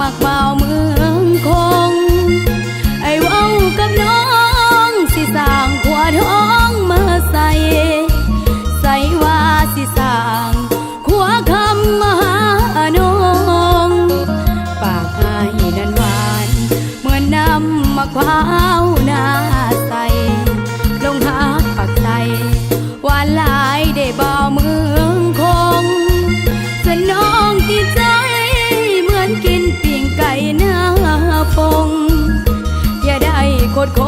มักเบาเมืองคงไอ้เว้ากับน้องสิสร้างขวดท้องมาใส่ว่าสิสร้างขัวคำมาหาน้องปากอายนั้นหวานเหมือนน้ำมะพร้าวนาใสลงหาปักใจหวานหลายได้เบาเมืองคงส่วนน้องติดใจเหมือนกินปิ้งไก่หน้าปงอย่าได้โคตรค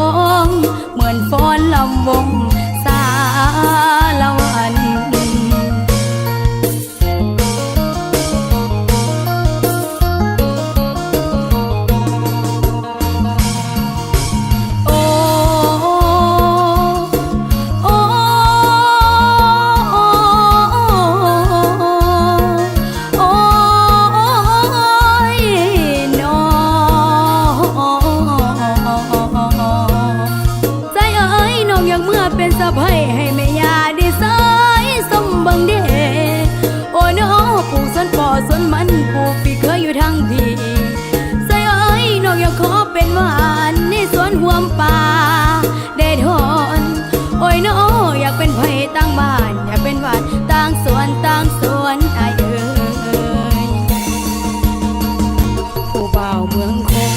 งเหมือนฟ้อนลำวงสาละวันเป็นสะพ้ายให้แม่ยาได้สายสมบังเดโอ้น้อปลูกสวนปอสวนมันปลูกปีเคยอยู่ทางพี่ใส่เอ้ยน้องอยากขอเป็นหวานในสวนห่วมป่าได้ทนโอ้ยน้ออยากเป็นไผ่ตั้งบ้านอยากเป็นหวานตั้งสวนไอเอ้ยผู้บ่าวเมืองคง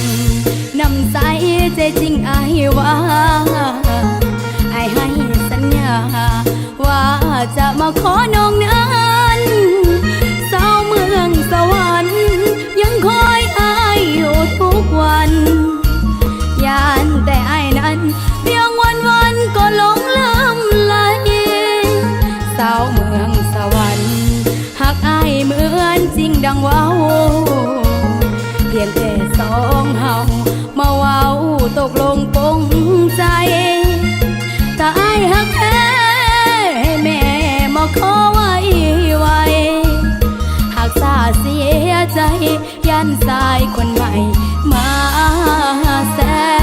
นำใสใจจริงไอว่าให้สัญญาว่าจะมาขอน้องนั้นสาวเมืองสวรรค์ยังคอยอายอยู่ทุกวันยานแต่อายนั้นเพียงวันก็หลงลืมไหลสาวเมืองสวรรค์หักอายเหมือนจริงดังว้าวเพียงแต่สองเฮามาว้าวตกลงปงใจถ้าอายหักแท้ให้แม่มาขอไว้หากสาเสียใจยันสายคนใหม่มาแซง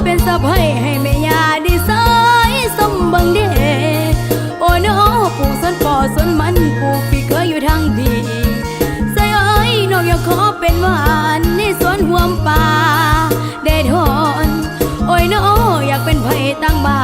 เป็นสะพ้ายให้แม่ยาได้สายสมบังเดโอ้น้อปลูกสวนปอสวนมันปลูกปีเคยอยู่ทางพี่ใส่เอ้ยน้องอยากขอเป็นหวานในสวนห่วมป่าได้ทนโอ้ยน้ออยากเป็นไผ่ตั้งบ้า